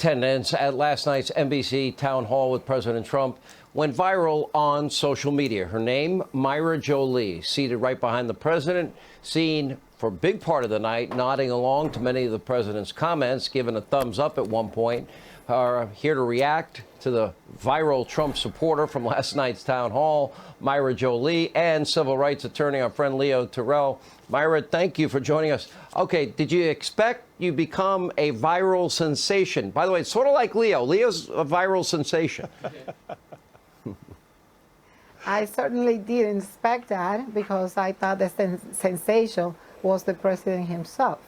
attendance at last night's NBC town hall with President Trump went viral on social media. Her name, Myra Jolie, seated right behind the president, seen for a big part of the night, nodding along to many of the president's comments, giving a thumbs up at one point. Here to react to the viral Trump supporter from last night's town hall, Myra Jolie, and civil rights attorney, our friend Leo Terrell. Myra, thank you for joining us. Okay, did you expect you become a viral sensation? By the way, it's sort of like Leo. Leo's a viral sensation. I certainly didn't expect that because I thought the sensation was the president himself.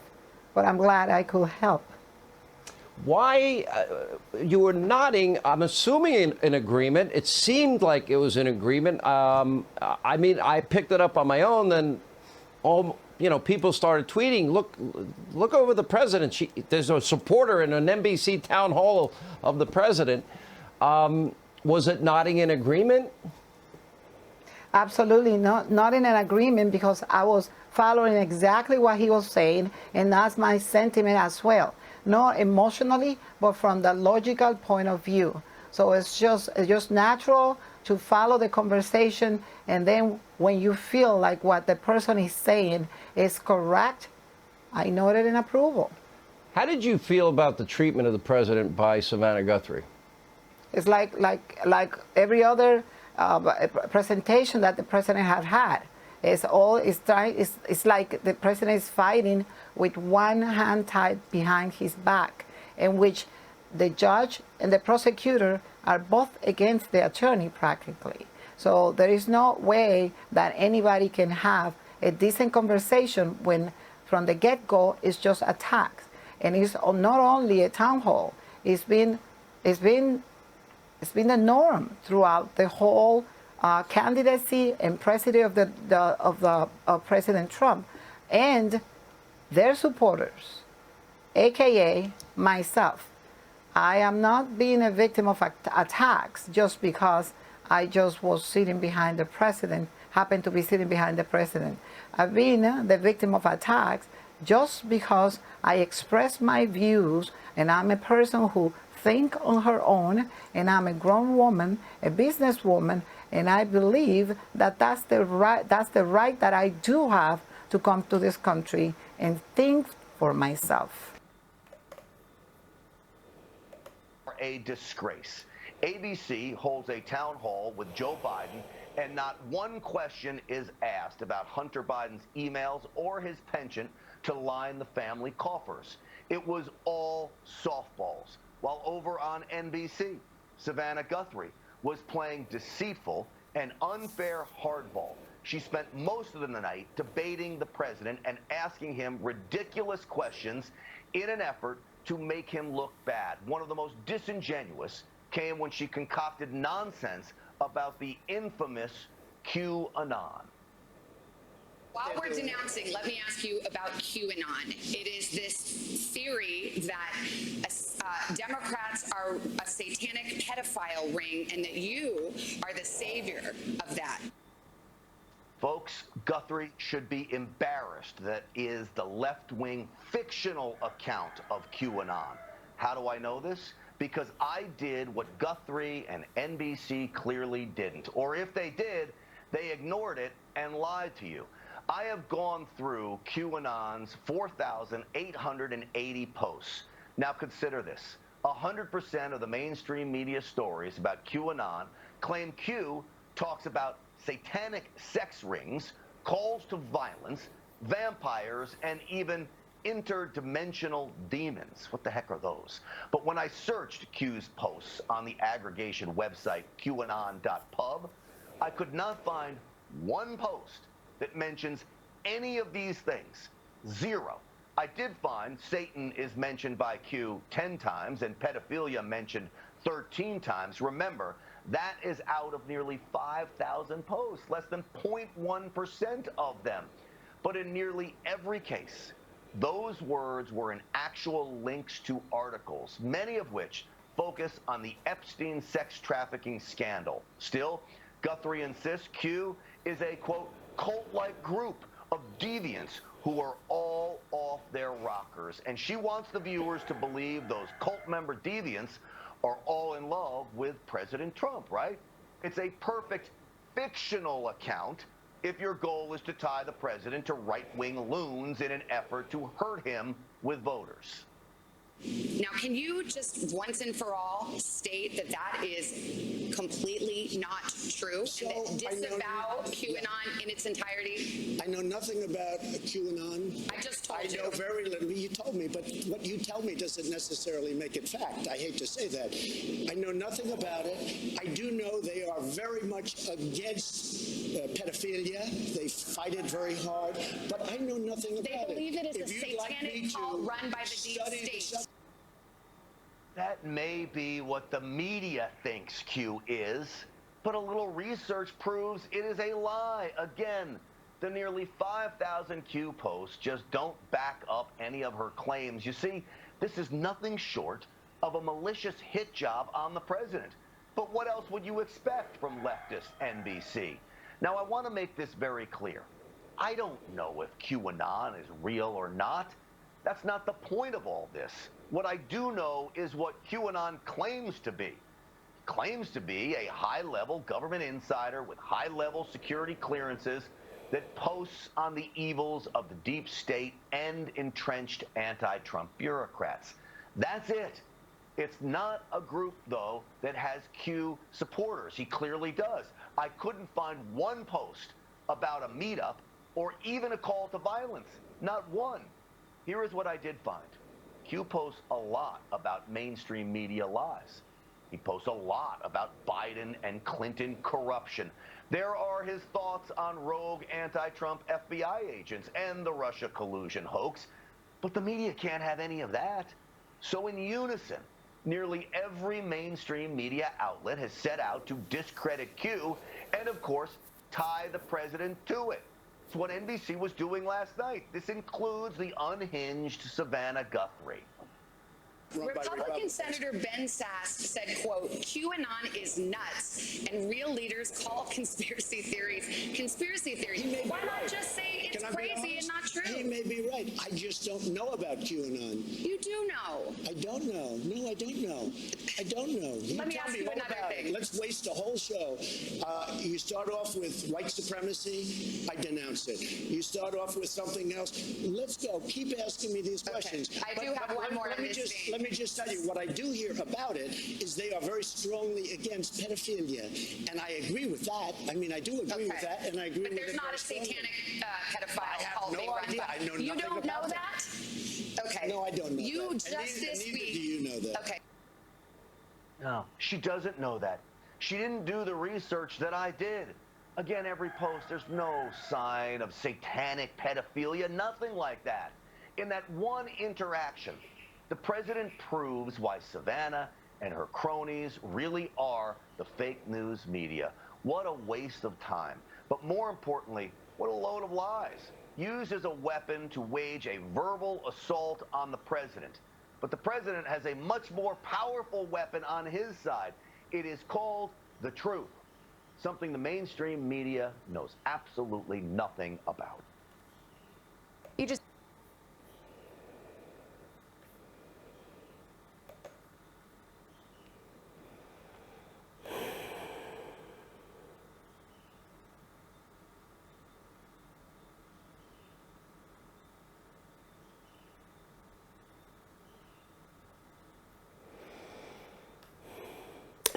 But I'm glad I could help. Why you were nodding? I'm assuming in agreement. It seemed like it was in agreement. I mean, I picked it up on my own. Then, people started tweeting. Look over the president. There's a supporter in an NBC town hall of the president. Was it nodding in agreement? Absolutely not in an agreement because I was following exactly what he was saying, and that's my sentiment as well. Not emotionally, but from the logical point of view. So it's just natural to follow the conversation, and then when you feel like what the person is saying is correct, I noted in approval. How did you feel about the treatment of the president by Savannah Guthrie? It's like every other presentation that the president had. It's like the president is fighting with one hand tied behind his back, in which the judge and the prosecutor are both against the attorney practically. So there is no way that anybody can have a decent conversation when from the get-go it's just attacks. And it's not only a town hall, it's been the norm throughout the whole candidacy and presidency of President Trump and their supporters, aka myself. I am not being a victim of attacks just because I just was sitting behind the president, happened to be sitting behind the president. I've been the victim of attacks just because I express my views, and I'm a person who think on her own, and I'm a grown woman, a businesswoman, and I believe that that's the right that I do have to come to this country and think for myself. A disgrace. ABC holds a town hall with Joe Biden, and not one question is asked about Hunter Biden's emails or his penchant to line the family coffers. It was all softballs. While over on NBC, Savannah Guthrie was playing deceitful and unfair hardball. She spent most of the night debating the president and asking him ridiculous questions in an effort to make him look bad. One of the most disingenuous came when she concocted nonsense about the infamous QAnon. While we're denouncing, let me ask you about QAnon. It is this theory that Democrats are a satanic pedophile ring and that you are the savior of that. Folks, Guthrie should be embarrassed that is the left-wing fictional account of QAnon. How do I know this? Because I did what Guthrie and NBC clearly didn't. Or if they did, they ignored it and lied to you. I have gone through QAnon's 4,880 posts. Now consider this. 100% of the mainstream media stories about QAnon claim Q talks about satanic sex rings, calls to violence, vampires, and even interdimensional demons. What the heck are those? But when I searched Q's posts on the aggregation website QAnon.pub, I could not find one post that mentions any of these things. Zero. I did find Satan is mentioned by Q 10 times and pedophilia mentioned 13 times. Remember, that is out of nearly 5,000 posts, less than 0.1% of them. But in nearly every case, those words were in actual links to articles, many of which focus on the Epstein sex trafficking scandal. Still, Guthrie insists Q is a, quote, cult-like group of deviants who are all off their rockers. And she wants the viewers to believe those cult member deviants are all in love with President Trump, right? It's a perfect fictional account if your goal is to tie the president to right-wing loons in an effort to hurt him with voters. Now, can you just once and for all state that that is completely not true and that disavow QAnon in its entirety? I know nothing about QAnon. I just told you. I know very little. You told me, but what you tell me doesn't necessarily make it fact. I hate to say that. I know nothing about it. I do know they are very much against pedophilia. They fight it very hard, but I know nothing about it. They believe it is a Like satanic cult run by the deep state. That may be what the media thinks Q is, but a little research proves it is a lie. Again, the nearly 5,000 Q posts just don't back up any of her claims. You see, this is nothing short of a malicious hit job on the president. But what else would you expect from leftist NBC? Now, I want to make this very clear. I don't know if QAnon is real or not. That's not the point of all this. What I do know is what QAnon claims to be. Claims to be a high-level government insider with high-level security clearances that posts on the evils of the deep state and entrenched anti-Trump bureaucrats. That's it. It's not a group, though, that has Q supporters. He clearly does. I couldn't find one post about a meetup or even a call to violence. Not one. Here is what I did find. Q posts a lot about mainstream media lies. He posts a lot about Biden and Clinton corruption. There are his thoughts on rogue anti-Trump FBI agents and the Russia collusion hoax. But the media can't have any of that. So in unison, nearly every mainstream media outlet has set out to discredit Q and, of course, tie the president to it. It's what NBC was doing last night. This includes the unhinged Savannah Guthrie. Republican Senator Ben Sass said, quote, QAnon is nuts and real leaders call conspiracy theories conspiracy theories. Why not just say it's crazy and not true? He may be right. I just don't know about QAnon. You do know. I don't know. No, I don't know. I don't know. Let me ask you another thing. Let's waste a whole show. You start off with white supremacy. I denounce it. You start off with something else. Let's go. Keep asking me these questions. I do have one more in this vein. Let me just tell you, what I do hear about it is they are very strongly against pedophilia. And I agree with that. I mean, I do agree with that, and I agree with it. But there's not a satanic pedophile cult being run by. I know you nothing don't know about that? Okay. No, I don't know You that. just this neither week. do you know that. Okay. No, she doesn't know that. She didn't do the research that I did. Again, every post, there's no sign of satanic pedophilia, nothing like that. In that one interaction, the president proves why Savannah and her cronies really are the fake news media. What a waste of time. But more importantly, what a load of lies. Used as a weapon to wage a verbal assault on the president. But the president has a much more powerful weapon on his side. It is called the truth. Something the mainstream media knows absolutely nothing about. You just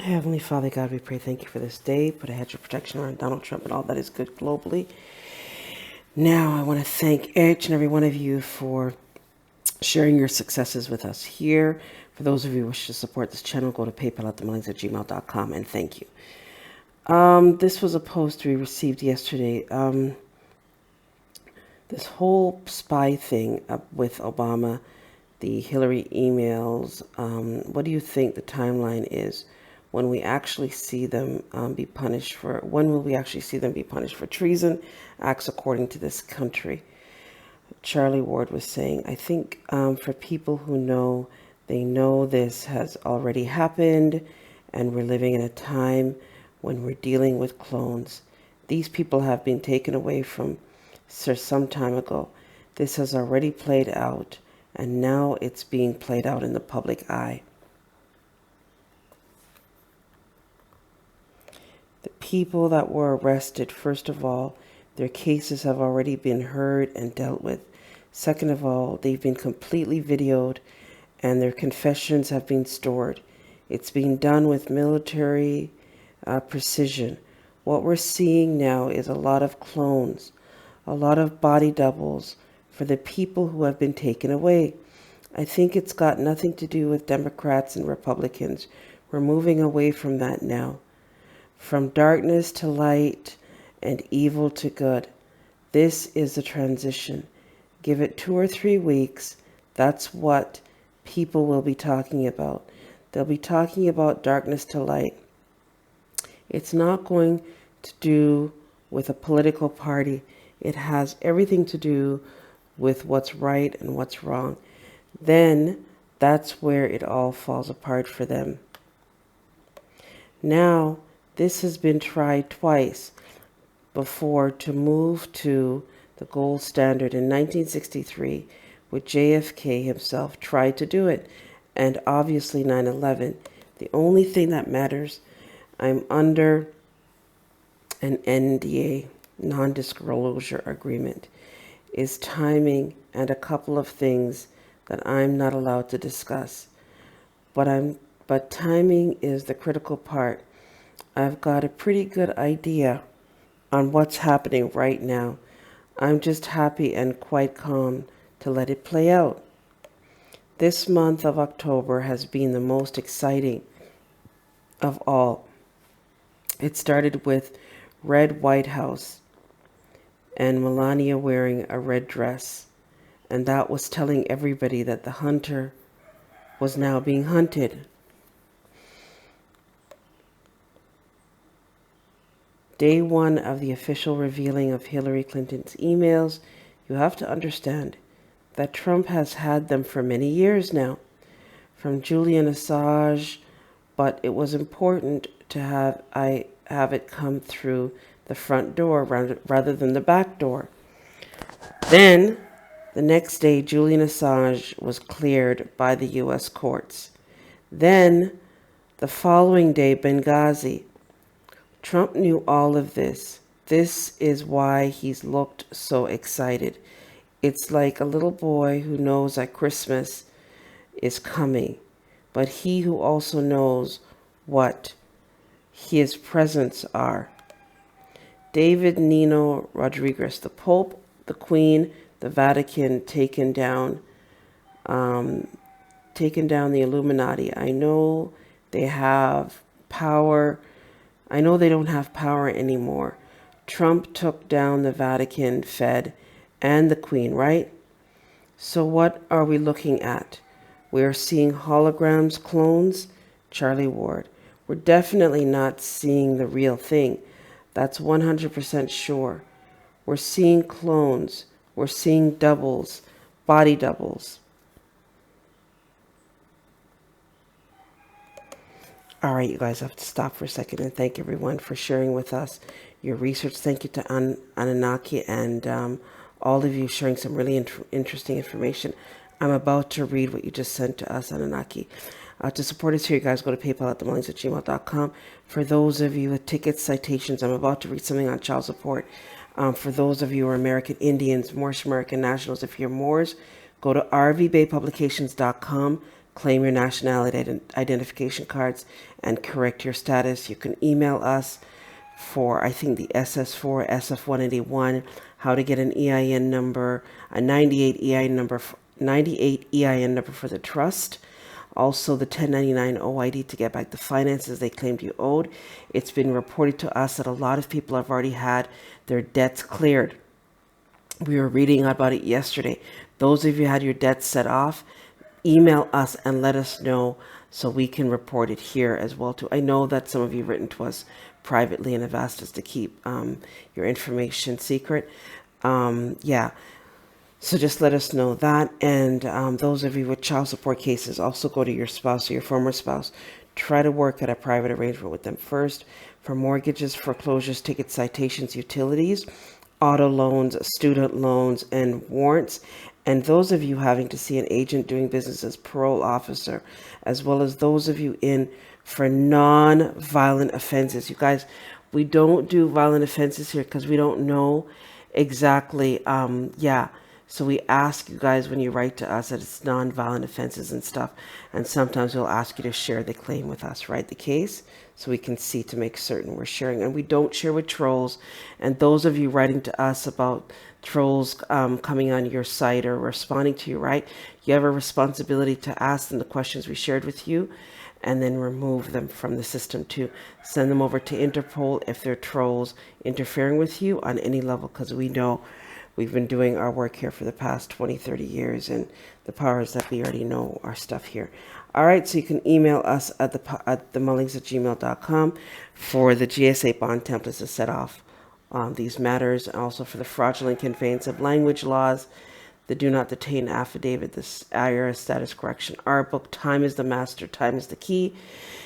Heavenly Father God, we pray, thank you for this day. Put a hedge of protection around Donald Trump and all that is good globally. Now, I want to thank each and every one of you for sharing your successes with us here. For those of you who wish to support this channel, go to paypal@themullings@gmail.com, and thank you. This was a post we received yesterday. This whole spy thing with Obama, the Hillary emails, what do you think the timeline is when we actually see them be punished for, when will we actually see them be punished for treason, acts according to this country? Charlie Ward was saying, I think for people who know, they know this has already happened and we're living in a time when we're dealing with clones. These people have been taken away from Sir some time ago. This has already played out, and now it's being played out in the public eye. The people that were arrested, first of all, their cases have already been heard and dealt with. Second of all, they've been completely videoed and their confessions have been stored. It's being done with military precision. What we're seeing now is a lot of clones, a lot of body doubles for the people who have been taken away. I think it's got nothing to do with Democrats and Republicans. We're moving away from that now. From darkness to light and evil to good. This is the transition. Give it 2 or 3 weeks. That's what people will be talking about. They'll be talking about darkness to light. It's not going to do with a political party. It has everything to do with what's right and what's wrong. Then that's where it all falls apart for them. Now, this has been tried twice before to move to the gold standard. In 1963, with JFK himself tried to do it, and obviously 9/11. The only thing that matters, I'm under an NDA, non-disclosure agreement, is timing and a couple of things that I'm not allowed to discuss. But timing is the critical part. I've got a pretty good idea on what's happening right now. I'm just happy and quite calm to let it play out. This month of October has been the most exciting of all. It started with Red White House and Melania wearing a red dress, and that was telling everybody that the hunter was now being hunted. Day 1 of the official revealing of Hillary Clinton's emails, you have to understand that Trump has had them for many years now, from Julian Assange, but it was important to have it come through the front door rather than the back door. Then, the next day, Julian Assange was cleared by the U.S. courts. Then, the following day, Benghazi. Trump knew all of this. This is why he's looked so excited. It's like a little boy who knows that Christmas is coming, but he who also knows what his presents are. David Nino Rodriguez, the Pope, the Queen, the Vatican taken down the Illuminati. I know they have power. I know they don't have power anymore. Trump took down the Vatican, Fed, and the Queen, right? So what are we looking at? We're seeing holograms, clones, Charlie Ward. We're definitely not seeing the real thing. That's 100% sure. We're seeing clones. We're seeing doubles, body doubles. All right, you guys, I have to stop for a second and thank everyone for sharing with us your research. Thank you to Anunnaki and all of you sharing some really interesting information. I'm about to read what you just sent to us, Anunnaki. To support us here, you guys go to PayPal at themullings@gmail.com. For those of you with tickets, citations, I'm about to read something on child support. For those of you who are American Indians, Moorish American nationals, if you're Moors, go to rvbaypublications.com. Claim your nationality identification cards and correct your status. You can email us for, I think, the SS4, SF181, how to get an EIN number, a 98 EIN number for the trust. Also, the 1099 OID to get back the finances they claimed you owed. It's been reported to us that a lot of people have already had their debts cleared. We were reading about it yesterday. Those of you who had your debts set off, email us and let us know so we can report it here as well too. I know that some of you have written to us privately and have asked us to keep your information secret. So just let us know that. And those of you with child support cases, also go to your spouse or your former spouse. Try to work at a private arrangement with them first. For mortgages, foreclosures, tickets, citations, utilities, auto loans, student loans, and warrants. And those of you having to see an agent doing business as parole officer, as well as those of you in for non-violent offenses. You guys, we don't do violent offenses here because we don't know exactly, So we ask you guys when you write to us that it's non-violent offenses and stuff. And sometimes we'll ask you to share the claim with us, right? The case, so we can see to make certain we're sharing. And we don't share with trolls. And those of you writing to us about trolls coming on your site or responding to you, right? You have a responsibility to ask them the questions we shared with you and then remove them from the system, to send them over to Interpol if they're trolls interfering with you on any level, because we know we've been doing our work here for the past 20, 30 years, and the powers that we already know our stuff here. All right, so you can email us at themullings@gmail.com for the GSA bond templates to set off these matters, and also for the fraudulent conveyance of language laws, the do not detain affidavit, the IRS status correction, our book, Time is the Master, Time is the Key,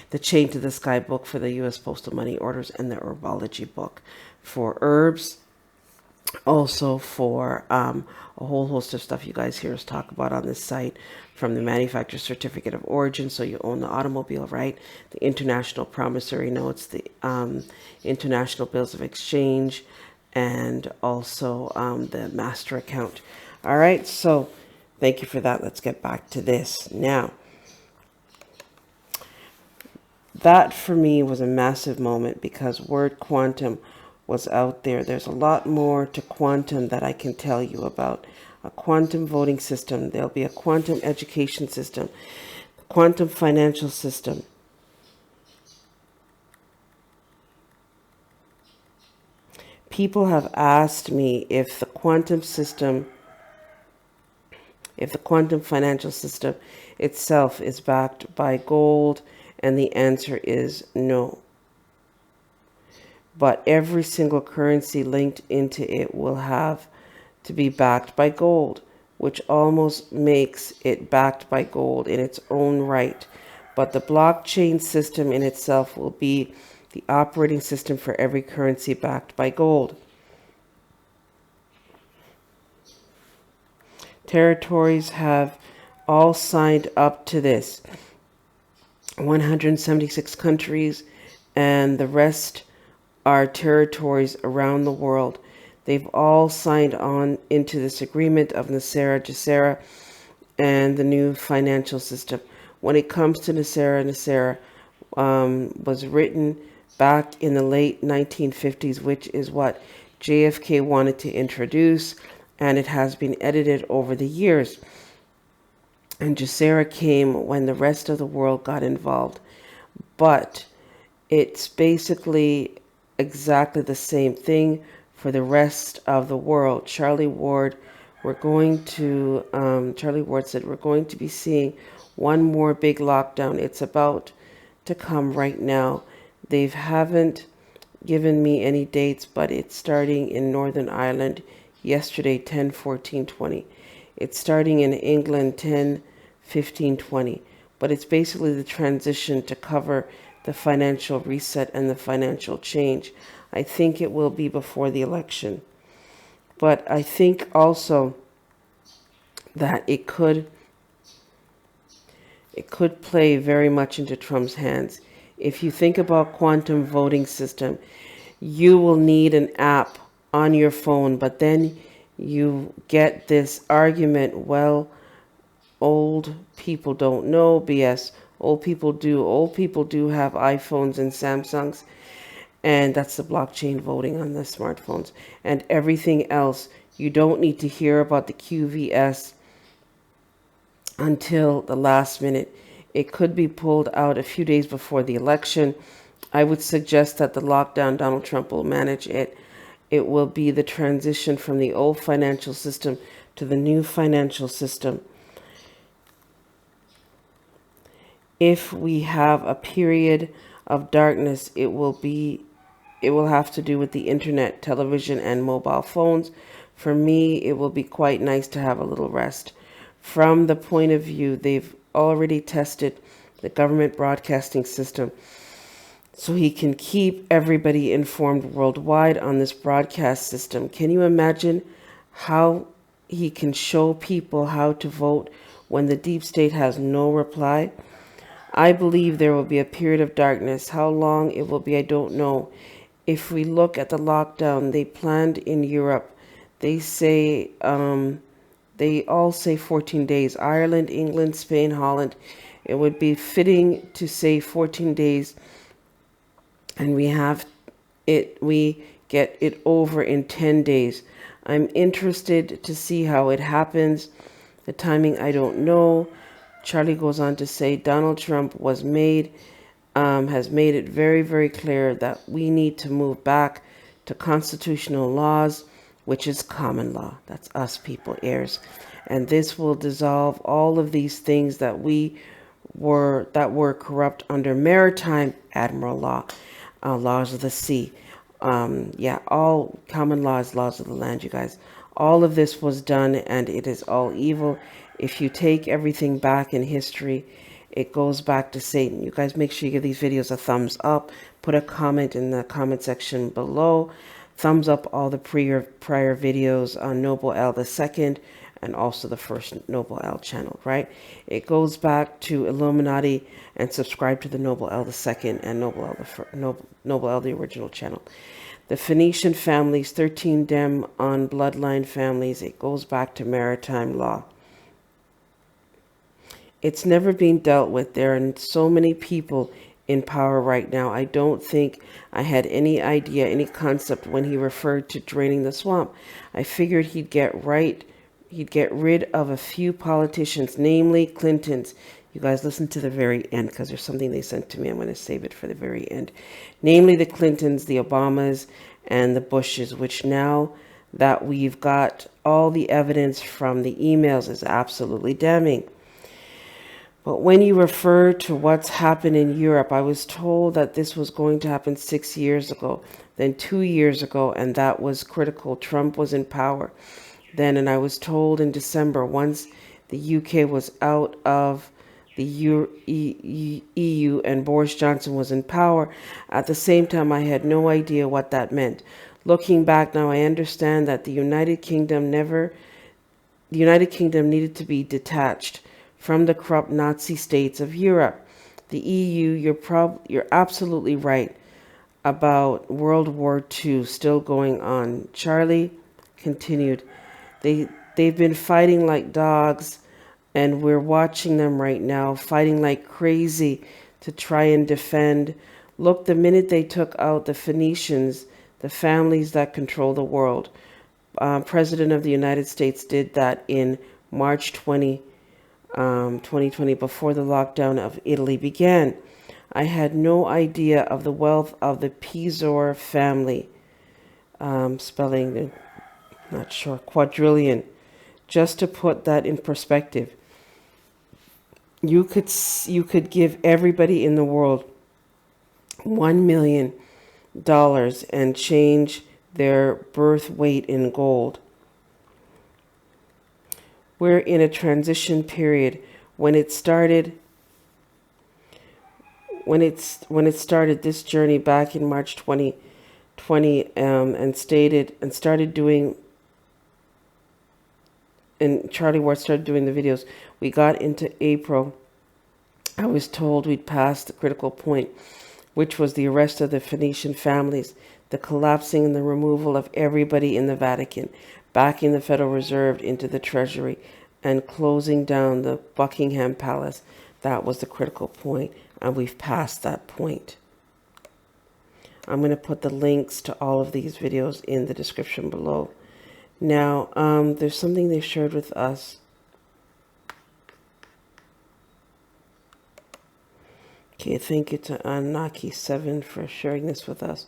the Chain to the Sky book for the U.S. Postal Money Orders, and the Herbology book for herbs. Also for a whole host of stuff you guys hear us talk about on this site, from the manufacturer certificate of origin, so you own the automobile, right? The international promissory notes, the international bills of exchange, and also the master account. All right, so thank you for that. Let's get back to this now. That for me was a massive moment because word quantum was out there. There's a lot more to quantum that I can tell you about. A quantum voting system. There'll be a quantum education system, quantum financial system. People have asked me if the quantum system, if the quantum financial system itself is backed by gold, and the answer is no. But every single currency linked into it will have to be backed by gold, which almost makes it backed by gold in its own right. But the blockchain system in itself will be the operating system for every currency backed by gold. Territories have all signed up to this. 176 countries, and the rest are territories around the world. They've all signed on into this agreement of NESARA and the new financial system. When it comes to NESARA was written back in the late 1950s, which is what JFK wanted to introduce, and it has been edited over the years. And NESARA came when the rest of the world got involved. But it's basically exactly the same thing for the rest of the world. Charlie Ward said we're going to be seeing one more big lockdown. It's about to come right now. They haven't given me any dates, but it's starting in Northern Ireland yesterday, 10/14/20. It's starting in England, 10/15/20. But it's basically the transition to cover the financial reset and the financial change. I think it will be before the election. But I think also that it could play very much into Trump's hands. If you think about quantum voting system, you will need an app on your phone, but then you get this argument, well, old people don't know. BS. Old people do. Old people do have iPhones and Samsungs. And that's the blockchain voting on the smartphones. And everything else, you don't need to hear about the QVS until the last minute. It could be pulled out a few days before the election. I would suggest that the lockdown, Donald Trump will manage it. It will be the transition from the old financial system to the new financial system. If we have a period of darkness, it will have to do with the internet, television, and mobile phones. For me, it will be quite nice to have a little rest. From the point of view, they've already tested the government broadcasting system so he can keep everybody informed worldwide on this broadcast system. Can you imagine how he can show people how to vote when the deep state has no reply? I believe there will be a period of darkness. How long it will be, I don't know. If we look at the lockdown they planned in Europe, they say, they all say 14 days. Ireland, England, Spain, Holland. It would be fitting to say 14 days, and we get it over in 10 days. I'm interested to see how it happens. The timing, I don't know. Charlie goes on to say Donald Trump has made it very, very clear that we need to move back to constitutional laws, which is common law. That's us people, heirs. And this will dissolve all of these things that were corrupt under maritime admiral law, laws of the sea. All common laws, laws of the land, you guys. All of this was done, and it is all evil. If you take everything back in history, it goes back to Satan. You guys make sure you give these videos a thumbs up. Put a comment in the comment section below. Thumbs up all the prior videos on Noble L II and also the first Noble L channel, right? It goes back to Illuminati, and subscribe to the Noble L II and Noble L the original channel. The Phoenician families, 13 dem on bloodline families. It goes back to maritime law. It's never been dealt with. There are so many people in power right now. I don't think I had any idea, any concept when he referred to draining the swamp. I figured he'd get rid of a few politicians, namely Clintons. You guys listen to the very end, because there's something they sent to me. I'm going to save it for the very end. Namely the Clintons, the Obamas, and the Bushes, which now that we've got all the evidence from the emails is absolutely damning. But when you refer to what's happened in Europe, I was told that this was going to happen 6 years ago, then 2 years ago, and that was critical. Trump was in power then, and I was told in December, once the UK was out of the EU and Boris Johnson was in power, at the same time I had no idea what that meant. Looking back now, I understand that the United Kingdom needed to be detached from the corrupt Nazi states of Europe. The EU, you're absolutely right about World War II still going on. Charlie continued, they've been fighting like dogs, and we're watching them right now, fighting like crazy to try and defend. Look, the minute they took out the Phoenicians, the families that control the world, President of the United States did that in March 2020, before the lockdown of Italy began. I had no idea of the wealth of the Pizor family, spelling, not sure, quadrillion. Just to put that in perspective, you could give everybody in the world $1 million and change their birth weight in gold. We're in a transition period. When it started this journey back in March 2020, and started doing, and Charlie Ward started doing the videos, we got into April. I was told we'd passed the critical point, which was the arrest of the Phoenician families, the collapsing and the removal of everybody in the Vatican, backing the Federal Reserve into the Treasury, and closing down the Buckingham Palace. That was the critical point, and we've passed that point. I'm going to put the links to all of these videos in the description below. Now, there's something they shared with us. Okay, thank you to Anaki7 for sharing this with us.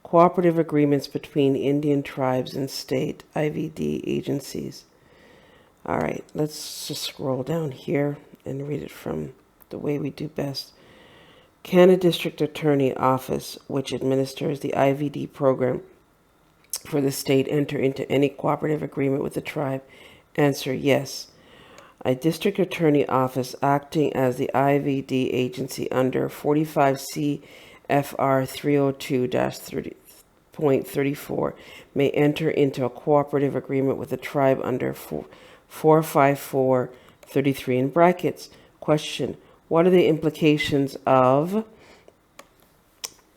Cooperative agreements between Indian tribes and state IVD agencies. All right, let's just scroll down here and read it from the way we do best. Can a district attorney office, which administers the IVD program for the state, enter into any cooperative agreement with the tribe? Answer, yes. A district attorney office acting as the IVD agency under 45 CFR FR 302-30.34 may enter into a cooperative agreement with the tribe under 45433 in brackets. Question: what are the implications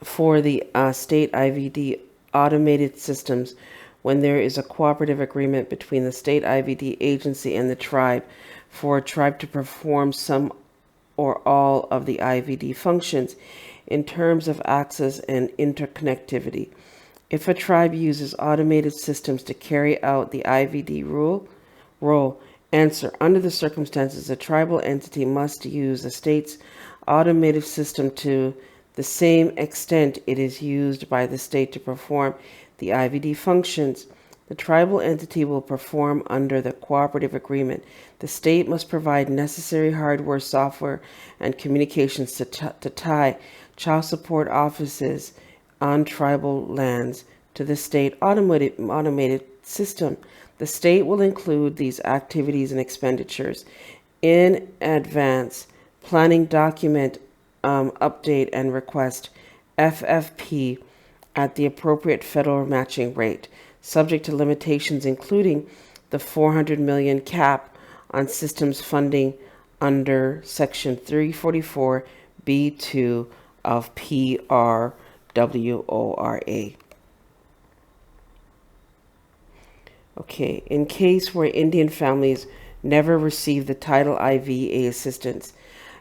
for the state IVD automated systems when there is a cooperative agreement between the state IVD agency and the tribe for a tribe to perform some or all of the IVD functions in terms of access and interconnectivity? If a tribe uses automated systems to carry out the IVD role, answer: under the circumstances, a tribal entity must use the state's automated system to the same extent it is used by the state to perform the IVD functions. The tribal entity will perform under the cooperative agreement. The state must provide necessary hardware, software, and communications to tie child support offices on tribal lands to the state automated system. The state will include these activities and expenditures in advance planning document update and request FFP at the appropriate federal matching rate, subject to limitations including the $400 million cap on systems funding under Section 344B2 of PRWORA. Okay, in case where Indian families never receive the Title IVA assistance,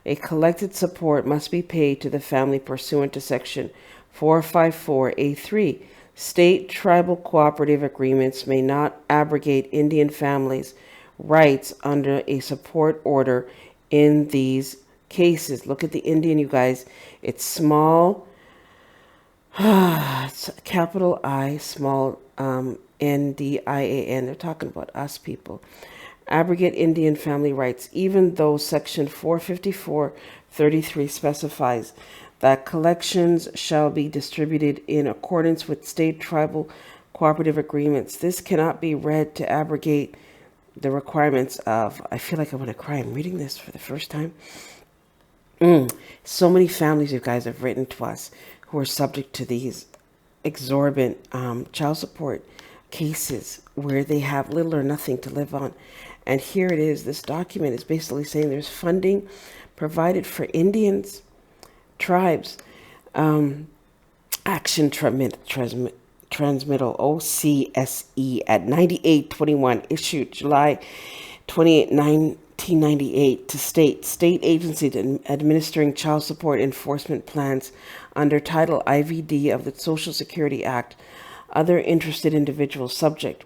a collected support must be paid to the family pursuant to Section 454A3. State tribal cooperative agreements may not abrogate Indian families' rights under a support order in these cases. Look at the Indian, you guys. It's small, it's capital I, small NDIAN. They're talking about us people. Abrogate Indian family rights, even though Section 454.33 specifies that collections shall be distributed in accordance with state tribal cooperative agreements. This cannot be read to abrogate the requirements of, I feel like I want to cry. I'm reading this for the first time. So many families, you guys, have written to us who are subject to these exorbitant child support cases where they have little or nothing to live on. And here it is. This document is basically saying there's funding provided for Indians, tribes, Action Transmittal, OCSE, at 9821, issued July 28, 1998, to state agencies administering child support enforcement plans under Title IVD of the Social Security Act, other interested individuals subject.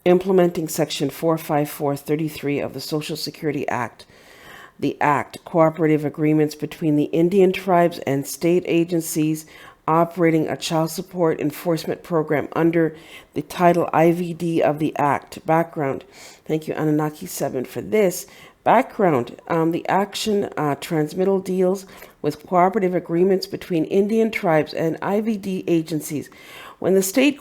Implementing Section 454.33 of the Social Security Act. The Act, cooperative agreements between the Indian tribes and state agencies operating a child support enforcement program under the Title IVD of the Act. Background. Thank you, Anunnaki 7, for this. Background. The Action Transmittal deals with cooperative agreements between Indian tribes and IVD agencies. When the state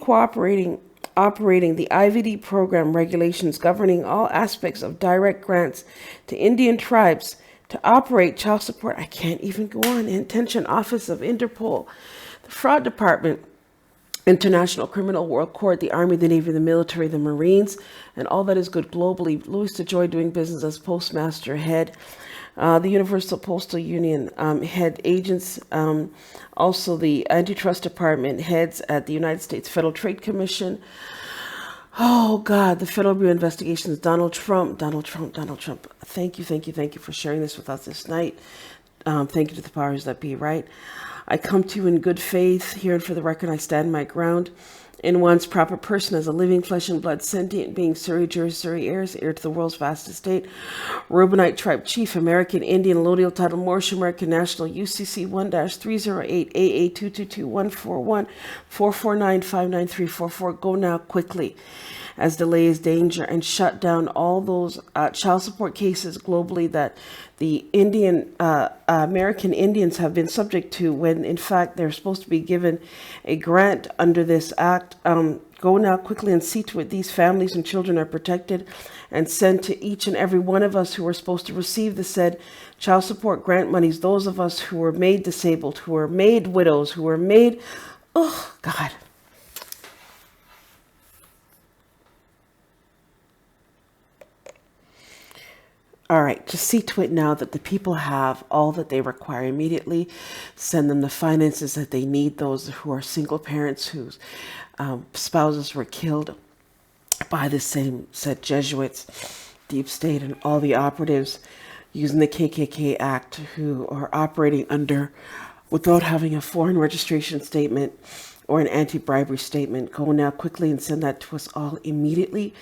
operating the IVD program regulations governing all aspects of direct grants to Indian tribes to operate child support. I can't even go on. Intention Office of Interpol, the Fraud Department, International Criminal World Court, the Army, the Navy, the military, the Marines, and all that is good globally. Louis DeJoy doing business as Postmaster Head. The Universal Postal Union head agents, also the Antitrust Department heads at the United States Federal Trade Commission. Oh, God, the Federal Bureau of Investigations, Donald Trump. Thank you for sharing this with us this night. Thank you to the powers that be, right? I come to you in good faith. Here and for the record, I stand my ground. In one's proper person as a living flesh and blood sentient being, Surrey, Jersey, heirs, heir to the world's vast estate, Reubenite tribe chief, American Indian, Lodial title, Moorish American national, UCC 1-308 AA 222-141 449-59344. Go now quickly, as delay is danger, and shut down all those child support cases globally that the American Indians have been subject to, when in fact they're supposed to be given a grant under this act. Go Go now quickly and see to it these families and children are protected, and send to each and every one of us who are supposed to receive the said child support grant monies, those of us who were made disabled, who were made widows, who were made, oh God. All right, just see to it now that the people have all that they require immediately. Send them the finances that they need, those who are single parents whose spouses were killed by the same said Jesuits, deep state, and all the operatives using the KKK Act who are operating under without having a foreign registration statement or an anti-bribery statement. Go now quickly and send that to us all immediately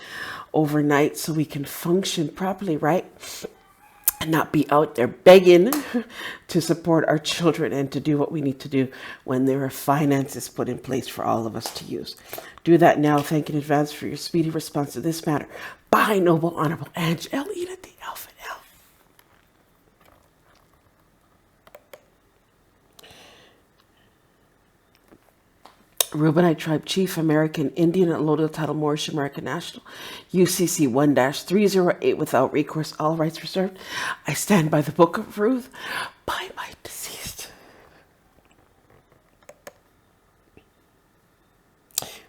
overnight so we can function properly, right? And not be out there begging to support our children and to do what we need to do when there are finances put in place for all of us to use. Do that now. Thank you in advance for your speedy response to this matter. By Noble Honorable Ange L. Hannity, Alpha L. Reubenite Tribe Chief, American Indian, and Loyal Title Moorish American National, UCC 1-308, without recourse, all rights reserved. I stand by the Book of Ruth, by my deceased.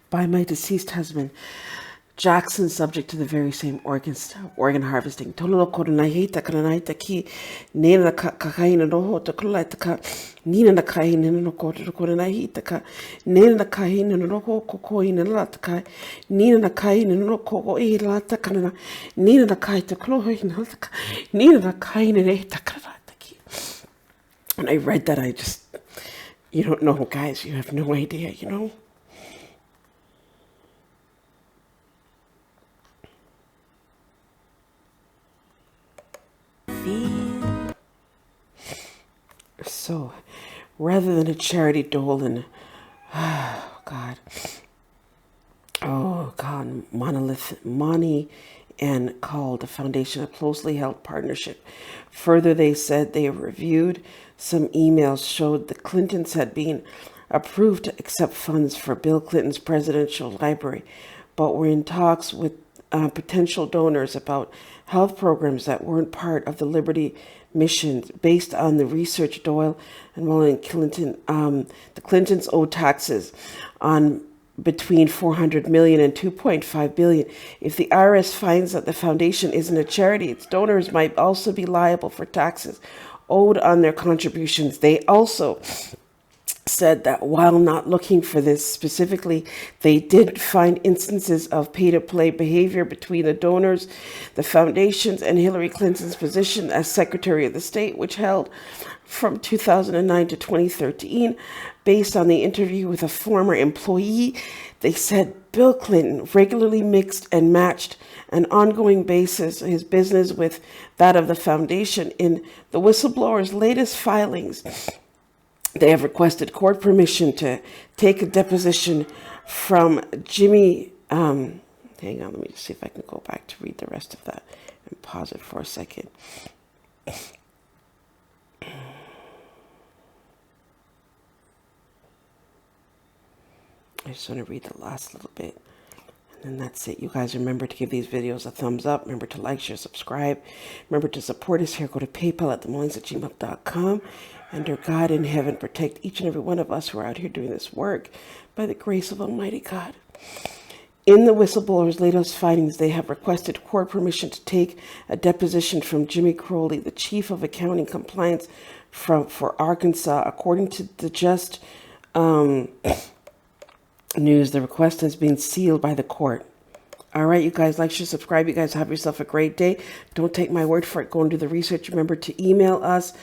By my deceased husband, Jackson, subject to the very same organ harvesting. Tololo koronahita kananaita ki nena kakaina no to kulaita ka nina na kaina no koronahita ka nena na kaina no kokoina lata ka nina na kaina no koko e lata kanana nina na kaita kloina lata ka nina na kaina ne takarata ki. When I read that, I just, you don't know, guys, you have no idea, you know. So, rather than a charity dole and, oh God, Money and called the foundation a closely held partnership. Further, they said they reviewed some emails showed the Clintons had been approved to accept funds for Bill Clinton's presidential library, but were in talks with potential donors about health programs that weren't part of the Liberty mission. Based on the research, Doyle and Mullen Clinton, the Clintons owe taxes on between $400 million and $2.5 billion. If the IRS finds that the foundation isn't a charity, its donors might also be liable for taxes owed on their contributions. They also said that while not looking for this specifically, they did find instances of pay-to-play behavior between the donors, the foundations, and Hillary Clinton's position as Secretary of the State, which held from 2009 to 2013. Based on the interview with a former employee, they said Bill Clinton regularly mixed and matched an ongoing basis his business with that of the foundation. In the whistleblower's latest filings, they have requested court permission to take a deposition from Jimmy. Hang on, let me just see if I can go back to read the rest of that and pause it for a second. I just want to read the last little bit. And that's it. You guys remember to give these videos a thumbs up. Remember to like, share, subscribe. Remember to support us here. Go to PayPal at themullins@gmail.com. And our God in heaven, protect each and every one of us who are out here doing this work by the grace of Almighty God. In the whistleblower's latest findings, they have requested court permission to take a deposition from Jimmy Crowley, the Chief of Accounting Compliance for Arkansas. According to the Just News, the request has been sealed by the court. All right, you guys, like, share, subscribe. You guys have yourself a great day. Don't take my word for it. Go and do the research. Remember to email us.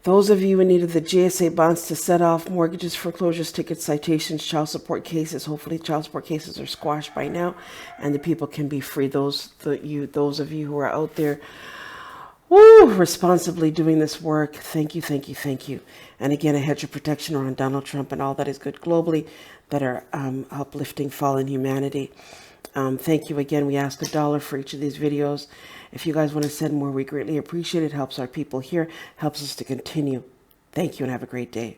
Those of you in need of the GSA bonds to set off mortgages, foreclosures, tickets, citations, child support cases. Hopefully child support cases are squashed by now and the people can be free. Those of you who are out there responsibly doing this work, thank you, thank you, thank you. And again, a hedge of protection around Donald Trump and all that is good globally that are uplifting fallen humanity. Thank you again. We ask $1 for each of these videos. If you guys want to send more, we greatly appreciate it. Helps our people here, helps us to continue. Thank you and have a great day.